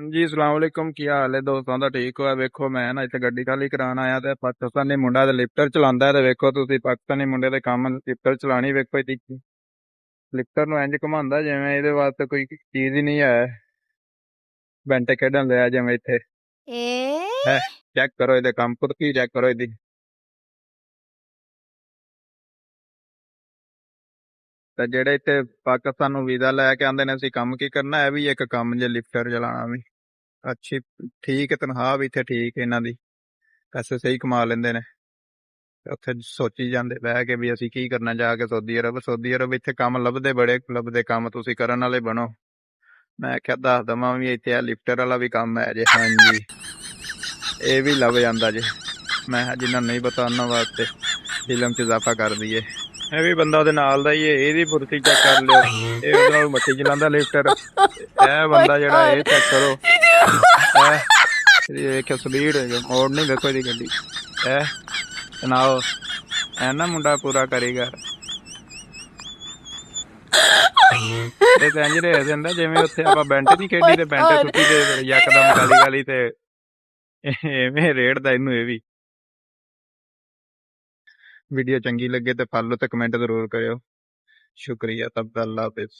ਜੀ ਸਲਾਮ ਅਲੈਕੁਮ ਕੀ ਹਾਲ ਹੈ ਦੋਸਤਾਂ ਦਾ ਠੀਕ ਹੋਇਆ ਵੇਖੋ ਮੈਂ ਨਾ ਇੱਥੇ ਗੱਡੀ ਖਾਲੀ ਕਰਾਉਣ ਆਇਆ ਤੇ ਪਾਕਿਸਤਾਨੀ ਮੁੰਡਾ ਤੇ ਲਿਫਟਰ ਚਲਾਉਂਦਾ ਹੈ ਤੇ ਵੇਖੋ ਤੁਸੀਂ ਪਾਕਿਸਤਾਨੀ ਮੁੰਡੇ ਦੇ ਕੰਮ ਲਿਫਟਰ ਚਲਾਣੀ ਵੇਖੋ ਇਹਦੀ ਲਿਫਟਰ ਨੂੰ ਇੰਜ ਘੁਮਾਉਂਦਾ ਜਿਵੇਂ ਇਹਦੇ ਵਾਸਤੇ ਕੋਈ ਚੀਜ਼ ਹੀ ਨਹੀਂ ਹੈ ਬੈਂਟੇ ਖੇਡਣ ਲਿਆ ਜਿਵੇਂ ਇੱਥੇ ਹੈ ਏ ਚੈੱਕ ਕਰੋ ਇਹਦੇ ਕੰਮ ਖੁਦ ਕੀ ਚੈੱਕ ਕਰੋ ਇਹਦੀ ਤੇ ਜਿਹੜੇ ਇੱਥੇ ਪਾਕਿਸਤਾਨ ਨੂੰ ਵੀਜ਼ਾ ਲੈ ਕੇ ਆਉਂਦੇ ਨੇ ਅਸੀਂ ਕੰਮ ਕੀ ਕਰਨਾ ਇਹ ਵੀ ਇੱਕ ਕੰਮ ਜੇ ਲਿਫਟਰ ਚਲਾਉਣਾ ਵੀ ਅੱਛੀ ਠੀਕ ਹੈ ਤਨਖਾਹ ਵੀ ਇੱਥੇ ਠੀਕ ਹੈ ਇਹਨਾਂ ਦੀ ਪੈਸੇ ਸਹੀ ਕਮਾ ਲੈਂਦੇ ਨੇ ਉੱਥੇ ਸੋਚੀ ਜਾਂਦੇ ਬਹਿ ਕੇ ਵੀ ਅਸੀਂ ਕੀ ਕਰਨਾ ਜਾ ਕੇ ਸਊਦੀ ਅਰਬ ਇੱਥੇ ਕੰਮ ਲੱਭਦੇ ਬੜੇ ਲੱਭਦੇ ਕੰਮ ਤੁਸੀਂ ਕਰਨ ਵਾਲੇ ਬਣੋ ਮੈਂ ਕਿਹਾ ਦੱਸ ਦਵਾਂ ਵੀ ਇੱਥੇ ਆ ਲਿਫਟਰ ਵਾਲਾ ਵੀ ਕੰਮ ਹੈ ਜੇ ਹਾਂਜੀ ਇਹ ਵੀ ਲੱਭ ਜਾਂਦਾ ਜੇ ਮੈਂ ਕਿਹਾ ਜਿੰਨਾ ਨਹੀਂ ਪਤਾ ਉਹਨਾਂ ਵਾਸਤੇ ਫਿਲਮ 'ਚ ਇਜ਼ਾਫਾ ਕਰ ਦਈਏ ਇਹ ਵੀ ਬੰਦਾ ਉਹਦੇ ਨਾਲ ਦਾ ਹੀ ਹੈ ਇਹਦੀ ਫੁਰਤੀ ਚੈੱਕ ਕਰ ਲਿਓ ਇਹ ਉਹਦੇ ਨਾਲ ਮੱਛੀ ਚਲਾਉਂਦਾ ਲਿਫਟਰ ਇਹ ਬੰਦਾ ਜਿਹੜਾ ਇਹ ਚੈੱਕ ਕਰੋ ਇਹ ਵੇਖਿਓ ਸਪੀਡ ਮੋੜ ਨਹੀਂ ਵੇਖੋ ਇਹਦੀ ਗੱਡੀ ਇਹ ਸੁਣਾਓ ਐ ਨਾ ਮੁੰਡਾ ਪੂਰਾ ਕਰੇਗਾ ਇਹ ਤਾਂ ਇੰਜ ਰਿਹਾ ਜਾਂਦਾ ਜਿਵੇਂ ਉੱਥੇ ਆਪਾਂ ਬੈਂਟ ਨਹੀਂ ਖੇਡੀ ਤੇ ਬੈਂਟ ਸੁੱਟੀ ਤੇ ਯਕਦਮ ਗਾਲੀ ਗਾਲੀ ਤੇ ਐਵੇਂ ਰੇੜਦਾ ਇਹਨੂੰ ਇਹ ਵੀ ਵੀਡੀਓ ਚੰਗੀ ਲੱਗੇ ਤੇ ਫਾਲੋ ਤੇ ਕਮੈਂਟ ਜ਼ਰੂਰ ਕਰਿਓ ਸ਼ੁਕਰੀਆ ਤਬ ਅੱਲਾ ਹਾਫਿਜ਼